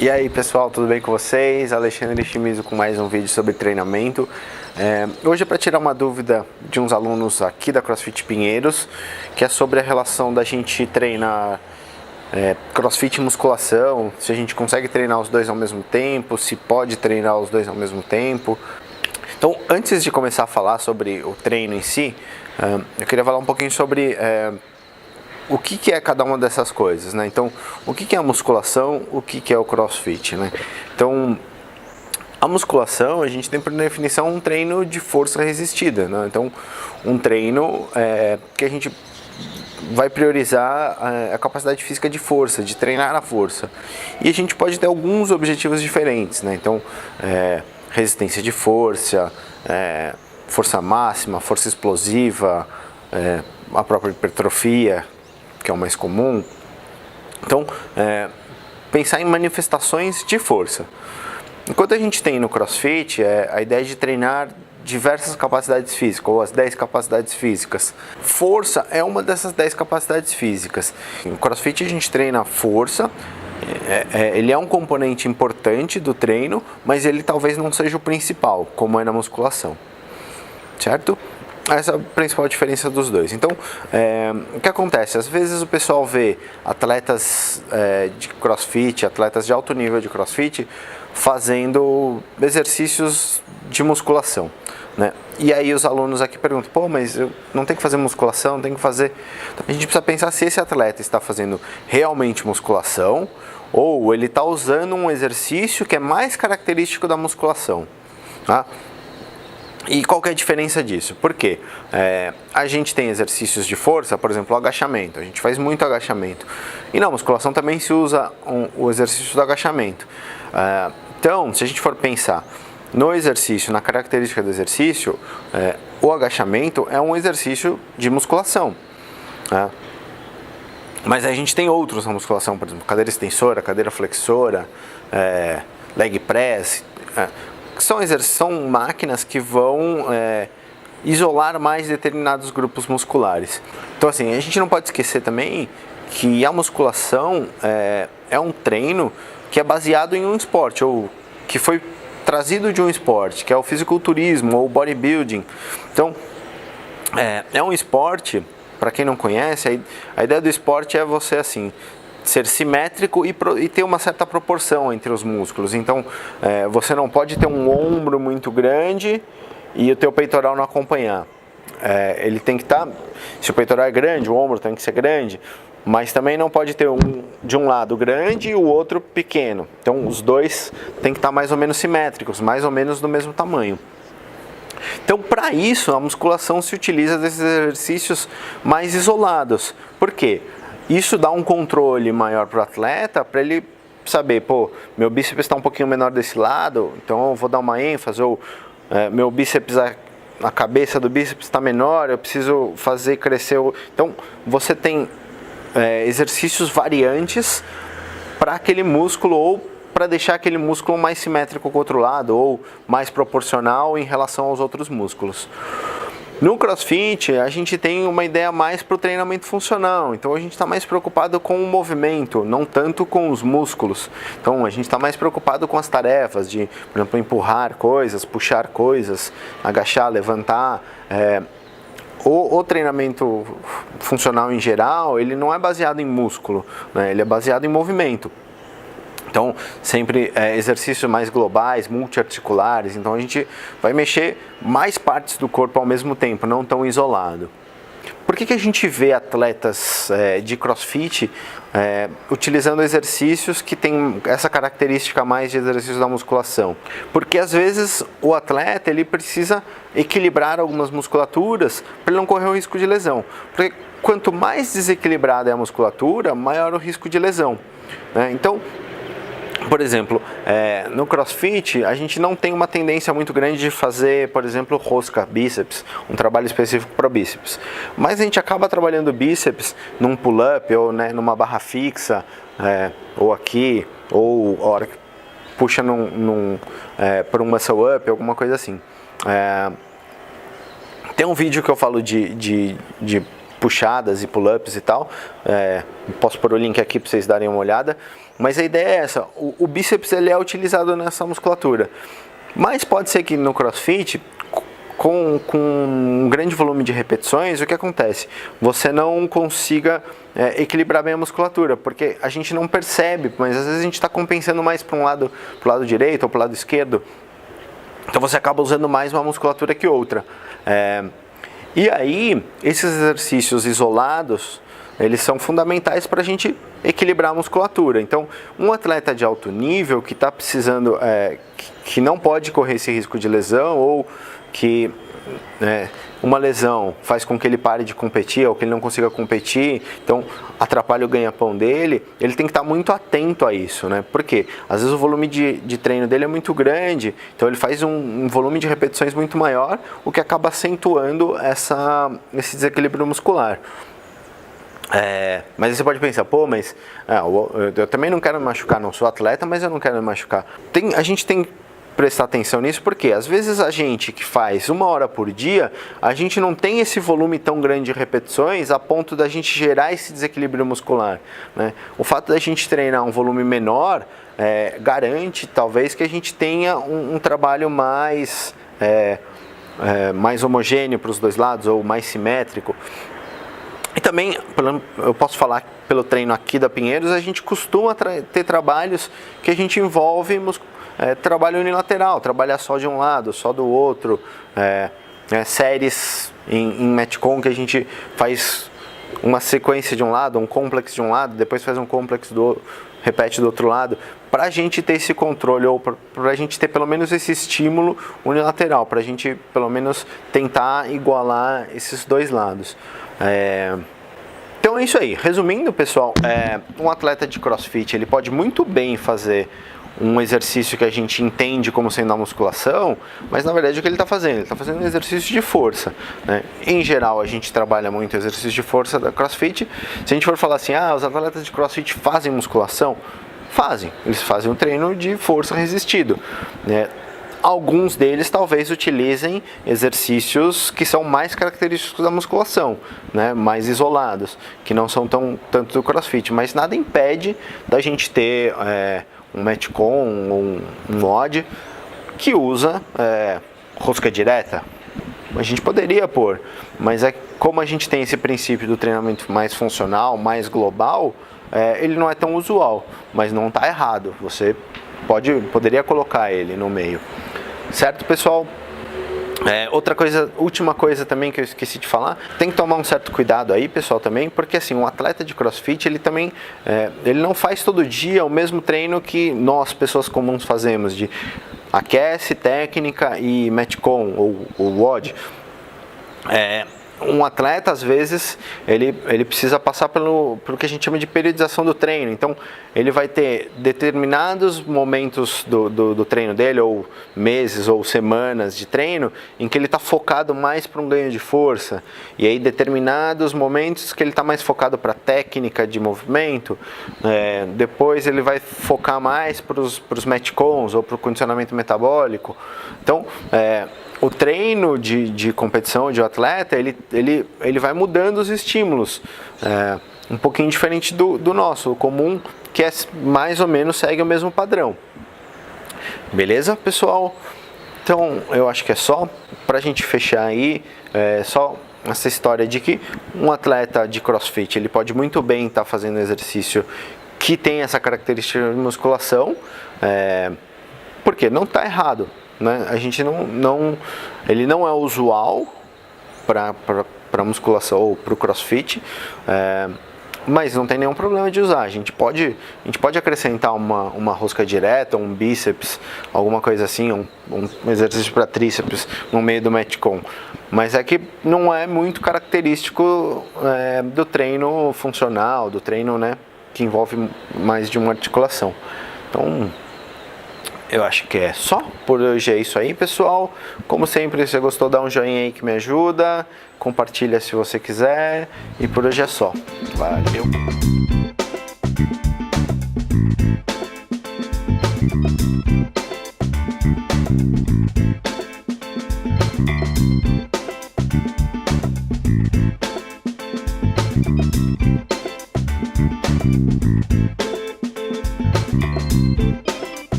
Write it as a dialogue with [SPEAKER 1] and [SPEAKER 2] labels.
[SPEAKER 1] E aí pessoal, tudo bem com vocês? Alexandre Chimizo com mais um vídeo sobre treinamento. Hoje é para tirar uma dúvida de uns alunos aqui da CrossFit Pinheiros, que é sobre a relação da gente treinar CrossFit e musculação, se a gente consegue treinar os dois ao mesmo tempo, se pode treinar os dois ao mesmo tempo. Então, antes de começar a falar sobre o treino em si, eu queria falar um pouquinho sobre o que é cada uma dessas coisas, né? Então, o que é a musculação, o que é o CrossFit, né? Então, a musculação, a gente tem por definição um treino de força resistida, né? Então, um treino que a gente vai priorizar a capacidade física de força, de treinar a força. E a gente pode ter alguns objetivos diferentes, né? Então, resistência de força, força máxima, força explosiva, a própria hipertrofia, que é o mais comum. Então, pensar em manifestações de força. Enquanto a gente tem no CrossFit a ideia de treinar diversas capacidades físicas, ou as 10 capacidades físicas. Força é uma dessas 10 capacidades físicas. No CrossFit a gente treina força, ele é um componente importante do treino, mas ele talvez não seja o principal, como é na musculação, certo? Essa é a principal diferença dos dois. Então, o que acontece? Às vezes o pessoal vê atletas de CrossFit, atletas de alto nível de CrossFit, fazendo exercícios de musculação, né? E aí os alunos aqui perguntam, pô, mas eu não tenho que fazer musculação, tenho que fazer... Então, a gente precisa pensar se esse atleta está fazendo realmente musculação ou ele está usando um exercício que é mais característico da musculação, tá? E qual que é a diferença disso? Por quê? A gente tem exercícios de força, por exemplo, o agachamento. A gente faz muito agachamento. E na musculação também se usa o exercício do agachamento. Então, se a gente for pensar no exercício, na característica do exercício, o agachamento é um exercício de musculação. Mas a gente tem outros na musculação, por exemplo, cadeira extensora, cadeira flexora, leg press... São máquinas que vão isolar mais determinados grupos musculares. Então, assim, a gente não pode esquecer também que a musculação é um treino que é baseado em um esporte, ou que foi trazido de um esporte, que é o fisiculturismo ou bodybuilding. Então, é um esporte, para quem não conhece, a ideia do esporte é você, assim, ser simétrico e ter uma certa proporção entre os músculos. Então, você não pode ter um ombro muito grande e o teu peitoral não acompanhar. Ele tem que estar... Se o peitoral é grande, o ombro tem que ser grande, mas também não pode ter de um lado grande e o outro pequeno. Então, os dois tem que estar mais ou menos simétricos, mais ou menos do mesmo tamanho. Então, para isso, a musculação se utiliza desses exercícios mais isolados. Por quê? Isso dá um controle maior para o atleta, para ele saber, pô, meu bíceps está um pouquinho menor desse lado, então eu vou dar uma ênfase, ou meu bíceps, a cabeça do bíceps está menor, eu preciso fazer crescer Então, você tem exercícios variantes para aquele músculo, ou para deixar aquele músculo mais simétrico com o outro lado, ou mais proporcional em relação aos outros músculos. No CrossFit, a gente tem uma ideia mais para o treinamento funcional, então a gente está mais preocupado com o movimento, não tanto com os músculos. Então a gente está mais preocupado com as tarefas de, por exemplo, empurrar coisas, puxar coisas, agachar, levantar. O treinamento funcional em geral, ele não é baseado em músculo, né? Ele é baseado em movimento. Então, sempre exercícios mais globais, multiarticulares. Então, a gente vai mexer mais partes do corpo ao mesmo tempo, não tão isolado. Por que a gente vê atletas de CrossFit utilizando exercícios que têm essa característica mais de exercício da musculação? Porque, às vezes, o atleta ele precisa equilibrar algumas musculaturas para ele não correr o risco de lesão. Porque quanto mais desequilibrada é a musculatura, maior o risco de lesão, né? Então, por exemplo, no CrossFit, a gente não tem uma tendência muito grande de fazer, por exemplo, rosca, bíceps, um trabalho específico para bíceps. Mas a gente acaba trabalhando bíceps num pull-up, ou numa barra fixa, ou aqui, ou a hora que puxa por um muscle-up, alguma coisa assim. Tem um vídeo que eu falo de puxadas e pull-ups e tal, posso pôr o link aqui para vocês darem uma olhada. Mas a ideia é essa, o bíceps ele é utilizado nessa musculatura. Mas pode ser que no CrossFit, com um grande volume de repetições, o que acontece? Você não consiga equilibrar bem a musculatura, porque a gente não percebe, mas às vezes a gente está compensando mais para um lado, pro lado direito ou para o lado esquerdo. Então você acaba usando mais uma musculatura que outra. E aí, esses exercícios isolados, eles são fundamentais para a gente equilibrar a musculatura. Então, um atleta de alto nível que está precisando, que não pode correr esse risco de lesão, ou que uma lesão faz com que ele pare de competir, ou que ele não consiga competir, então atrapalha o ganha-pão dele, ele tem que estar muito atento a isso, né? Porque às vezes o volume de treino dele é muito grande, então ele faz um volume de repetições muito maior, o que acaba acentuando esse desequilíbrio muscular. Mas você pode pensar, pô, mas eu também não quero me machucar, não sou atleta, mas eu não quero me machucar. A gente tem que prestar atenção nisso, porque às vezes a gente que faz 1 hora por dia, a gente não tem esse volume tão grande de repetições a ponto da gente gerar esse desequilíbrio muscular, né? O fato da gente treinar um volume menor garante talvez que a gente tenha um trabalho mais homogêneo para os dois lados, ou mais simétrico. E também, eu posso falar pelo treino aqui da Pinheiros, a gente costuma ter trabalhos que a gente envolve trabalho unilateral, trabalhar só de um lado, só do outro, séries em Metcon que a gente faz uma sequência de um lado, um complexo de um lado, depois faz um complexo repete do outro lado, para a gente ter esse controle, ou para a gente ter pelo menos esse estímulo unilateral, para a gente pelo menos tentar igualar esses dois lados. Então é isso aí. Resumindo, pessoal, um atleta de CrossFit ele pode muito bem fazer um exercício que a gente entende como sendo a musculação, mas na verdade o que ele está fazendo? Ele está fazendo um exercício de força, né? Em geral a gente trabalha muito exercício de força da CrossFit. Se a gente for falar assim, os atletas de CrossFit fazem musculação? Fazem, eles fazem um treino de força resistido, né? Alguns deles talvez utilizem exercícios que são mais característicos da musculação, né? Mais isolados, que não são tanto do CrossFit, mas nada impede da gente ter um Metcon ou um WOD que usa rosca direta. A gente poderia pôr, mas como a gente tem esse princípio do treinamento mais funcional, mais global, ele não é tão usual, mas não está errado. Você poderia colocar ele no meio. Certo, pessoal? Última coisa também que eu esqueci de falar, tem que tomar um certo cuidado aí, pessoal, também, porque assim, um atleta de CrossFit, ele também, ele não faz todo dia o mesmo treino que nós, pessoas comuns, fazemos, de aquece, técnica e Metcon, ou WOD. Um atleta, às vezes, ele precisa passar pelo que a gente chama de periodização do treino. Então, ele vai ter determinados momentos do treino dele, ou meses ou semanas de treino, em que ele está focado mais para um ganho de força. E aí, determinados momentos que ele está mais focado para técnica de movimento. Depois, ele vai focar mais para os Metcons ou para o condicionamento metabólico. Então, o treino de competição de um atleta, ele vai mudando os estímulos, um pouquinho diferente do nosso, o comum, que mais ou menos segue o mesmo padrão. Beleza, pessoal? Então, eu acho que é só para a gente fechar aí, só essa história de que um atleta de CrossFit, ele pode muito bem estar fazendo exercício que tem essa característica de musculação, porque não está errado. Né? A gente ele não é usual para musculação ou para o CrossFit, mas não tem nenhum problema de usar. A gente pode acrescentar uma rosca direta, um bíceps, alguma coisa assim, um exercício para tríceps no meio do Metcon, mas é que não é muito característico do treino funcional, do treino, né, que envolve mais de uma articulação. Então, eu acho que é só. Por hoje é isso aí, pessoal. Como sempre, se você gostou, dá um joinha aí que me ajuda. Compartilha se você quiser. E por hoje é só. Valeu!